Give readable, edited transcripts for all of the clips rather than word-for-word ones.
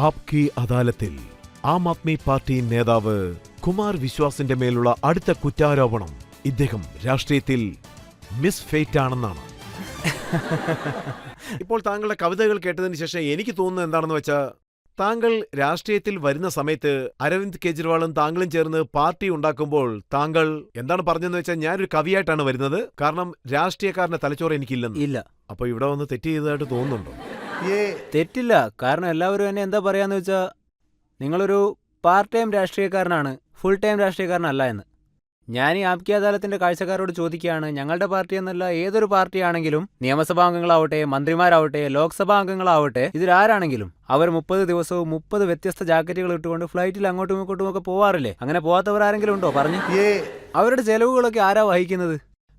App കി അദാലത്തിൽ Aam Aadmi party നേതാവ് കുമാർ വിശ്വാസിന്റെ മേലുള്ള അടുത്ത കുറ്റാരോപണം ഇദ്ദേഹം രാഷ്ട്രീയത്തിൽ മിസ് ഫേറ്റ് ആണെന്നാണ്. ഇപ്പോൾ താങ്കളുടെ കവിതകൾ കേട്ടതിന് ശേഷം എനിക്ക് തോന്നുന്നത് എന്താണെന്ന് വെച്ചാൽ, താങ്കൾ രാഷ്ട്രീയത്തിൽ വരുന്ന സമയത്ത് അരവിന്ദ് കെജ്രിവാളും താങ്കളും ചേർന്ന് പാർട്ടി ഉണ്ടാക്കുമ്പോൾ താങ്കൾ എന്താണ് പറഞ്ഞതെന്ന് വെച്ചാൽ, ഞാനൊരു കവിയായിട്ടാണ് വരുന്നത്, കാരണം രാഷ്ട്രീയക്കാരന്റെ തലച്ചോറ് എനിക്കില്ലെന്ന്. ഇല്ല. അപ്പൊ ഇവിടെ വന്ന് തെറ്റ് ചെയ്തതായിട്ട് തോന്നുന്നുണ്ടോ? തെറ്റില്ല. കാരണം എല്ലാവരും എന്നെ എന്താ പറയാന്ന് വെച്ചാൽ, നിങ്ങളൊരു പാർട്ട് ടൈം രാഷ്ട്രീയക്കാരനാണ്, ഫുൾ ടൈം രാഷ്ട്രീയക്കാരനല്ല എന്ന്. ഞാൻ ഈ ആപ് കി അദാലത്തിന്റെ കാഴ്ചക്കാരോട് ചോദിക്കുകയാണ്, ഞങ്ങളുടെ പാർട്ടി എന്നല്ല ഏതൊരു പാർട്ടിയാണെങ്കിലും, നിയമസഭാ അംഗങ്ങളാവട്ടെ, മന്ത്രിമാരാവട്ടെ, ലോക്സഭാ അംഗങ്ങളാവട്ടെ, ഇതിലാരാണെങ്കിലും അവർ 30 ദിവസവും 30 വ്യത്യസ്ത ജാക്കറ്റുകൾ ഇട്ടുകൊണ്ട് ഫ്ലൈറ്റിൽ അങ്ങോട്ടും ഇങ്ങോട്ടും ഒക്കെ പോവാറില്ലേ? അങ്ങനെ പോവാത്തവർ ആരെങ്കിലും ഉണ്ടോ? പറഞ്ഞു. അവരുടെ ചെലവുകളൊക്കെ ആരാ വഹിക്കുന്നത്?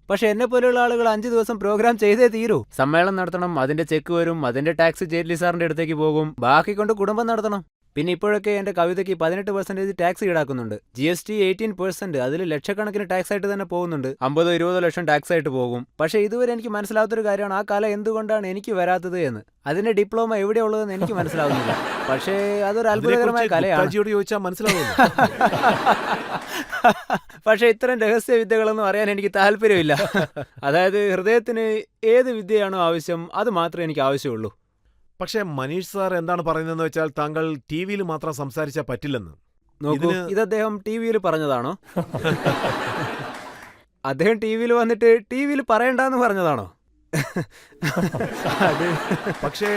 പക്ഷെ എന്നെ പോലെയുള്ള ആളുകൾ 5 ദിവസം പ്രോഗ്രാം ചെയ്തേ തീരൂ. സമ്മേളനം നടത്തണം, അതിന്റെ ചെക്ക് വരും, അതിന്റെ ടാക്സ് ജെയ്റ്റ്ലി സാറിന്റെ അടുത്തേക്ക് പോകും, ബാക്കി കൊണ്ട് കുടുംബം നടത്തണം. പിന്നെ ഇപ്പോഴൊക്കെ എന്റെ കവിതയ്ക്ക് 18% ടാക്സ് ഈടാക്കുന്നുണ്ട്. GST 18%, അതിൽ ലക്ഷക്കണക്കിന് ടാക്സ് ആയിട്ട് തന്നെ പോകുന്നുണ്ട്. 50-20 ലക്ഷം ടാക്സ് ആയിട്ട് പോകും. പക്ഷെ ഇതുവരെ എനിക്ക് മനസ്സിലാവാത്തൊരു കാര്യമാണ്, ആ കല എന്തുകൊണ്ടാണ് എനിക്ക് വരാത്തത് എന്ന്. അതിന്റെ ഡിപ്ലോമ എവിടെയുള്ളതെന്ന് എനിക്ക് മനസ്സിലാവുന്നില്ല. പക്ഷേ അതൊരു അത്ഭുതകരമായ കലയാണ്. ചോദിച്ചാൽ മനസ്സിലാവുന്നു. പക്ഷെ ഇത്തരം രഹസ്യ വിദ്യകളൊന്നും അറിയാൻ എനിക്ക് താല്പര്യമില്ല. അതായത് ഹൃദയത്തിന് ഏത് വിദ്യയാണോ ആവശ്യം അത് മാത്രമേ എനിക്ക് ആവശ്യമുള്ളൂ. പക്ഷേ മനീഷ് സാർ എന്താണ് പറയുന്നതെന്ന് വെച്ചാൽ, താങ്കൾ TV-യിൽ മാത്രം സംസാരിച്ചാൽ പറ്റില്ലെന്ന്. നോക്കൂ, ഇത് അദ്ദേഹം TV-യിൽ പറഞ്ഞതാണോ? അദ്ദേഹം TV-യിൽ വന്നിട്ട് TV-യിൽ പറയണ്ടെന്ന് പറഞ്ഞതാണോ? പക്ഷേ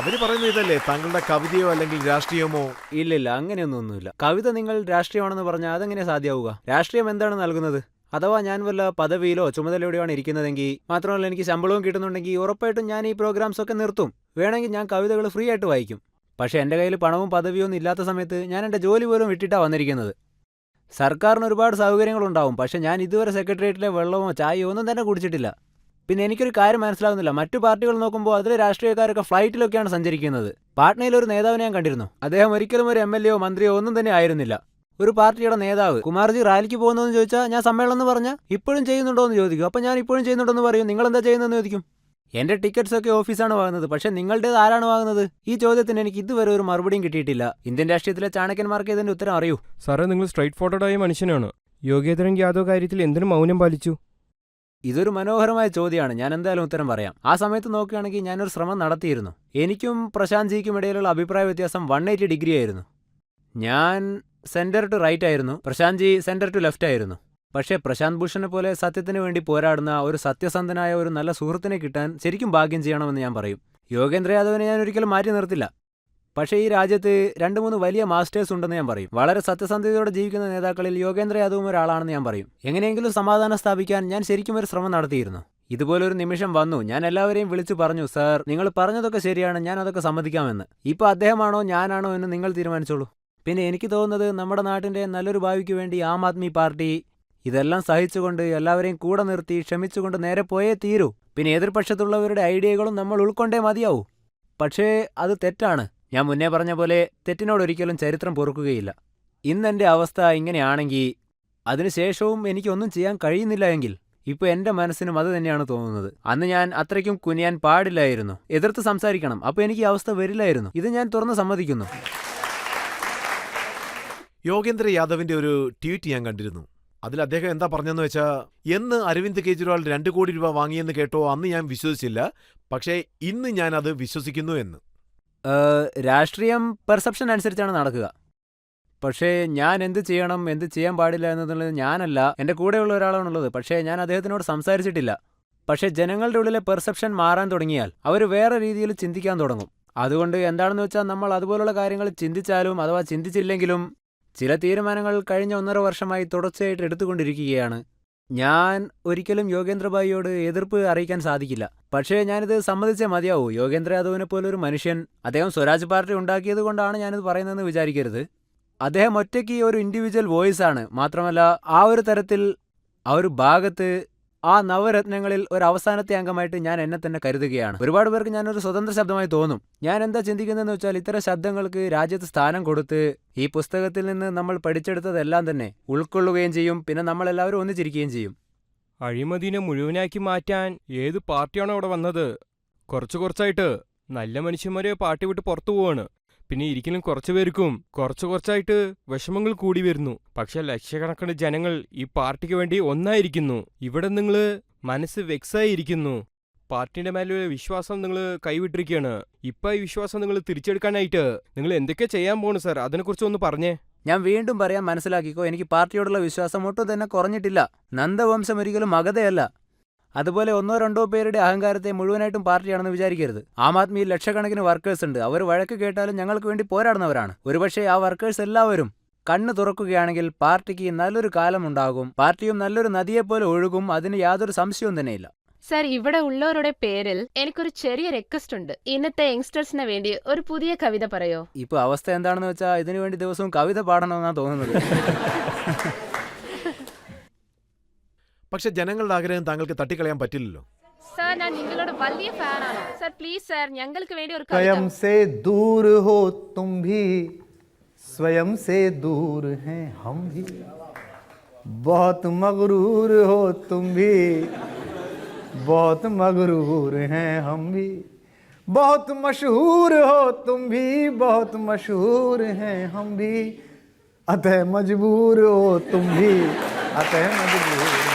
അവര് പറയുന്നത് ഇതല്ലേ, താങ്കളുടെ കവിതയോ അല്ലെങ്കിൽ രാഷ്ട്രീയമോ? ഇല്ലില്ല, അങ്ങനെയൊന്നുമില്ല. കവിത നിങ്ങൾ രാഷ്ട്രീയമാണെന്ന് പറഞ്ഞാൽ അതെങ്ങനെ സാധ്യമാവുക? രാഷ്ട്രീയം എന്താണ് നൽകുന്നത്? അഥവാ ഞാൻ വല്ല പദവിയിലോ ചുമതലയോടെയാണ് ഇരിക്കുന്നതെങ്കിൽ, മാത്രമല്ല എനിക്ക് ശമ്പളവും കിട്ടുന്നുണ്ടെങ്കിൽ, ഉറപ്പായിട്ടും ഞാൻ ഈ പ്രോഗ്രാംസ് ഒക്കെ നിർത്തും. വേണമെങ്കിൽ ഞാൻ കവിതകൾ ഫ്രീ ആയിട്ട് വായിക്കും. പക്ഷേ എൻ്റെ കയ്യിൽ പണവും പദവിയൊന്നും ഇല്ലാത്ത സമയത്ത് ഞാൻ എൻ്റെ ജോലി പോലും വിട്ടിട്ടാണ് വന്നിരിക്കുന്നത്. സർക്കാരിന് ഒരുപാട് സൗകര്യങ്ങളുണ്ടാവും, പക്ഷേ ഞാൻ ഇതുവരെ സെക്രട്ടേറിയറ്റിലെ വെള്ളമോ ചായയോ ഒന്നും തന്നെ കുടിച്ചിട്ടില്ല. പിന്നെ എനിക്കൊരു കാര്യം മനസ്സിലാവുന്നില്ല, മറ്റു പാർട്ടികൾ നോക്കുമ്പോൾ അതിലെ രാഷ്ട്രീയക്കാരൊക്കെ ഫ്ലൈറ്റിലൊക്കെയാണ് സഞ്ചരിക്കുന്നത്. പാട്നയിൽ ഒരു നേതാവിനെ ഞാൻ കണ്ടിരുന്നു. അദ്ദേഹം ഒരിക്കലും ഒരു MLA-യോ മന്ത്രിയോ ഒന്നും തന്നെ ആയിരുന്നില്ല. ഒരു പാർട്ടിയുടെ നേതാവ്. കുമാർജി റാലിക്ക് പോകുന്നതെന്ന് ചോദിച്ചാൽ ഞാൻ സമ്മേളനം എന്ന് പറഞ്ഞാൽ ഇപ്പോഴും ചെയ്യുന്നുണ്ടോ എന്ന് ചോദിക്കും. അപ്പം ഞാൻ ഇപ്പോഴും ചെയ്യുന്നുണ്ടോ എന്ന് പറയും. നിങ്ങൾ എന്താ ചെയ്യുന്നതെന്ന് ചോദിക്കും. എൻ്റെ ടിക്കറ്റ്സ് ഒക്കെ ഓഫീസാണ് വാങ്ങുന്നത്, പക്ഷേ നിങ്ങളുടേത് ആരാണ് വാങ്ങുന്നത്? ഈ ചോദ്യത്തിന് എനിക്ക് ഇതുവരെ ഒരു മറുപടിയും കിട്ടിയിട്ടില്ല. ഇന്ത്യൻ രാഷ്ട്രീയത്തിലെ ചാണക്യന്മാർക്ക് ഇതിന്റെ ഉത്തരം അറിയൂ. സാറേ, നിങ്ങൾ സ്ട്രൈറ്റ് ഫോർവേഡായ മനുഷ്യനാണ്. യോഗേന്ദ്രൻ യാദവ് കാര്യത്തിൽ എന്തിനു മൗനം പാലിച്ചു? ഇതൊരു മനോഹരമായ ചോദ്യമാണ്. ഞാൻ എന്തായാലും ഉത്തരം പറയാം. ആ സമയത്ത് നോക്കുകയാണെങ്കിൽ ഞാനൊരു ശ്രമം നടത്തിയിരുന്നു. എനിക്കും പ്രശാന്ത് ജിക്കും ഇടയിലുള്ള അഭിപ്രായ വ്യത്യാസം 180 ഡിഗ്രി ആയിരുന്നു. ഞാൻ സെന്റർ ടു റൈറ്റ് ആയിരുന്നു, Prashanth ji centre to left ആയിരുന്നു. പക്ഷേ പ്രശാന്ത് ഭൂഷണെ പോലെ സത്യത്തിന് വേണ്ടി പോരാടുന്ന ഒരു സത്യസന്ധനായ ഒരു നല്ല സുഹൃത്തിനെ കിട്ടാൻ ശരിക്കും ഭാഗ്യം ചെയ്യണമെന്ന് ഞാൻ പറയും. യോഗേന്ദ്ര യാദവിനെ ഞാൻ ഒരിക്കലും മാറ്റി നിർത്തില്ല. പക്ഷേ ഈ രാജ്യത്ത് 2-3 വലിയ മാസ്റ്റേഴ്സ് ഉണ്ടെന്ന് ഞാൻ പറയും. വളരെ സത്യസന്ധതയോടെ ജീവിക്കുന്ന നേതാക്കളിൽ യോഗേന്ദ്ര യാദവും ഒരാളാണെന്ന് ഞാൻ പറയും. എങ്ങനെയെങ്കിലും സമാധാനം സ്ഥാപിക്കാൻ ഞാൻ ശരിക്കും ഒരു ശ്രമം നടത്തിയിരുന്നു. ഇതുപോലൊരു നിമിഷം വന്നു. ഞാൻ എല്ലാവരെയും വിളിച്ചു പറഞ്ഞു, സാർ നിങ്ങൾ പറഞ്ഞതൊക്കെ ശരിയാണ്, ഞാൻ അതൊക്കെ സമ്മതിക്കാമെന്ന്. ഇപ്പോൾ അദ്ദേഹമാണോ ഞാനാണോ എന്ന് നിങ്ങൾ തീരുമാനിച്ചോളൂ. പിന്നെ എനിക്ക് തോന്നുന്നത് നമ്മുടെ നാട്ടിൻ്റെ നല്ലൊരു ഭാവിക്ക് വേണ്ടി ആം ആദ്മി പാർട്ടി ഇതെല്ലാം സഹിച്ചുകൊണ്ട് എല്ലാവരെയും കൂടെ നിർത്തി ക്ഷമിച്ചുകൊണ്ട് നേരെ പോയേ തീരൂ. പിന്നെ എതിർപക്ഷത്തുള്ളവരുടെ ഐഡിയകളും നമ്മൾ ഉൾക്കൊണ്ടേ മതിയാവൂ. പക്ഷേ അത് തെറ്റാണ്. ഞാൻ മുന്നേ പറഞ്ഞ പോലെ തെറ്റിനോടൊരിക്കലും ചരിത്രം പൊറുക്കുകയില്ല. ഇന്നെൻ്റെ അവസ്ഥ ഇങ്ങനെയാണെങ്കിൽ അതിനുശേഷവും എനിക്കൊന്നും ചെയ്യാൻ കഴിയുന്നില്ല എങ്കിൽ ഇപ്പോൾ എൻ്റെ മനസ്സിനും അത് തന്നെയാണ് തോന്നുന്നത്. അന്ന് ഞാൻ അത്രയ്ക്കും കുനിയാൻ പാടില്ലായിരുന്നു, എതിർത്ത് സംസാരിക്കണം. അപ്പോൾ എനിക്ക് ഈ അവസ്ഥ വരില്ലായിരുന്നു. ഇത് ഞാൻ തുറന്ന് സമ്മതിക്കുന്നു. യോഗേന്ദ്ര യാദവിന്റെ ഒരു ട്വീറ്റ് ഞാൻ കണ്ടിരുന്നു. അതിൽ അദ്ദേഹം എന്താ പറഞ്ഞെന്ന് വെച്ചാൽ, എന്ന് അരവിന്ദ് കെജ്രിവാൾ 2 കോടി രൂപ വാങ്ങിയെന്ന് കേട്ടോ അന്ന് ഞാൻ വിശ്വസിച്ചില്ല, പക്ഷേ ഇന്ന് ഞാൻ അത് വിശ്വസിക്കുന്നു എന്ന്. രാഷ്ട്രീയം പെർസെപ്ഷൻ അനുസരിച്ചാണ് നടക്കുക. പക്ഷേ ഞാൻ എന്ത് ചെയ്യണം എന്ത് ചെയ്യാൻ പാടില്ല എന്നുള്ളത് ഞാനല്ല, എൻ്റെ കൂടെയുള്ള ഒരാളാണുള്ളത്. പക്ഷേ ഞാൻ അദ്ദേഹത്തിനോട് സംസാരിച്ചിട്ടില്ല. പക്ഷേ ജനങ്ങളുടെ ഉള്ളിലെ പെർസെപ്ഷൻ മാറാൻ തുടങ്ങിയാൽ അവർ വേറെ രീതിയിൽ ചിന്തിക്കാൻ തുടങ്ങും. അതുകൊണ്ട് എന്താണെന്ന് വെച്ചാൽ, നമ്മൾ അതുപോലുള്ള കാര്യങ്ങൾ ചിന്തിച്ചാലും അഥവാ ചിന്തിച്ചില്ലെങ്കിലും ചില തീരുമാനങ്ങൾ കഴിഞ്ഞ 1.5 വർഷമായി തുടർച്ചയായിട്ട് എടുത്തുകൊണ്ടിരിക്കുകയാണ്. ഞാൻ ഒരിക്കലും യോഗേന്ദ്രഭായിയോട് എതിർപ്പ് അറിയിക്കാൻ സാധിക്കില്ല. പക്ഷേ ഞാനിത് സമ്മതിച്ചേ മതിയാവൂ. യോഗേന്ദ്ര യാദവിനെ പോലൊരു മനുഷ്യൻ, അദ്ദേഹം സ്വരാജ് പാർട്ടി ഉണ്ടാക്കിയത് കൊണ്ടാണ് ഞാനിത് പറയുന്നതെന്ന് വിചാരിക്കരുത്. അദ്ദേഹം ഒറ്റയ്ക്ക് ഒരു ഇൻഡിവിജ്വൽ വോയിസ് ആണ്. മാത്രമല്ല ആ ഒരു തരത്തിൽ ആ ഒരു ഭാഗത്ത് ആ നവരത്നങ്ങളിൽ ഒരു അവസാനത്തെ അംഗമായിട്ട് ഞാൻ എന്നെ തന്നെ കരുതുകയാണ്. ഒരുപാട് പേർക്ക് ഞാനൊരു സ്വതന്ത്ര ശബ്ദമായി തോന്നും. ഞാൻ എന്താ ചിന്തിക്കുന്നതെന്ന് വെച്ചാൽ, ഇത്തരം ശബ്ദങ്ങൾക്ക് രാജ്യത്ത് സ്ഥാനം കൊടുത്ത് ഈ പുസ്തകത്തിൽ നിന്ന് നമ്മൾ പഠിച്ചെടുത്തതെല്ലാം തന്നെ ഉൾക്കൊള്ളുകയും ചെയ്യും. പിന്നെ നമ്മളെല്ലാവരും ഒന്നിച്ചിരിക്കുകയും ചെയ്യും. അഴിമതിനെ മുഴുവനാക്കി മാറ്റാൻ ഏത് പാർട്ടിയാണോ അവിടെ വന്നത്? കുറച്ചായിട്ട് നല്ല മനുഷ്യന്മാരെ പാർട്ടി വിട്ട് പുറത്തു പോവാണ്. പിന്നെ ഇരിക്കലും കുറച്ചു പേർക്കും കുറച്ചായിട്ട് വിഷമങ്ങൾ കൂടി വരുന്നു. പക്ഷെ ലക്ഷക്കണക്കിന് ജനങ്ങൾ ഈ പാർട്ടിക്ക് വേണ്ടി ഒന്നായിരിക്കുന്നു. ഇവിടെ നിങ്ങൾ മനസ്സ് വെക്സായിരിക്കുന്നു. പാർട്ടിയുടെ മേലുള്ള വിശ്വാസം നിങ്ങൾ കൈവിട്ടിരിക്കുകയാണ്. ഇപ്പൊ ഈ വിശ്വാസം നിങ്ങൾ തിരിച്ചെടുക്കാനായിട്ട് നിങ്ങൾ എന്തൊക്കെ ചെയ്യാൻ പോണു സാർ? അതിനെക്കുറിച്ച് ഒന്ന് പറഞ്ഞേ. ഞാൻ വീണ്ടും പറയാൻ മനസ്സിലാക്കിക്കോ, എനിക്ക് പാർട്ടിയോടുള്ള വിശ്വാസം ഒട്ടും തന്നെ കുറഞ്ഞിട്ടില്ല. നന്ദവംശം ഒരിക്കലും മഗധയല്ല. അതുപോലെ 1-2 പേരുടെ അഹങ്കാരത്തെ മുഴുവനായിട്ടും പാർട്ടിയാണെന്ന് വിചാരിക്കരുത്. ആം ആദ്മിയിൽ ലക്ഷക്കണക്കിന് വർക്കേഴ്സ് ഉണ്ട്. അവർ വഴക്ക് കേട്ടാലും ഞങ്ങൾക്ക് വേണ്ടി പോരാടുന്നവരാണ്. ഒരുപക്ഷെ ആ വർക്കേഴ്സ് എല്ലാവരും കണ്ണ് തുറക്കുകയാണെങ്കിൽ പാർട്ടിക്ക് നല്ലൊരു കാലമുണ്ടാകും. പാർട്ടിയും നല്ലൊരു നദിയെപ്പോലെ ഒഴുകും. അതിന് യാതൊരു സംശയവും തന്നെയില്ല. സർ, ഇവിടെ ഉള്ളവരുടെ പേരിൽ എനിക്കൊരു ചെറിയ റിക്വസ്റ്റ് ഉണ്ട്. ഇന്നത്തെ യങ്സ്റ്റേഴ്സിന് വേണ്ടി ഒരു പുതിയ കവിത പറയോ? ഇപ്പൊ അവസ്ഥ എന്താണെന്ന് വെച്ചാൽ ഇതിനു വേണ്ടി ദിവസവും കവിത പാടണമെന്നാണ് തോന്നുന്നത്. പക്ഷെ ജനങ്ങളുടെ ആഗ്രഹം താങ്കൾക്ക് തട്ടിക്കളയാൻ പറ്റില്ലല്ലോ. സർ, ഞാൻ നിങ്ങളോട് വലിയ ഫാനാണ്. സർ പ്ലീസ് സർ, ഞങ്ങൾക്ക് വേണ്ടി ഒരു स्वयं കവിത. से दूर हो तुम भी, स्वयं से दूर हैं हम भी, बहुत मगरूर हो तुम भी, बहुत मगरूर हैं हम भी, बहुत मशहूर हो तुम भी, बहुत मशहूर हैं हम भी, अतः मजबूर हो तुम भी, अतः मजबूर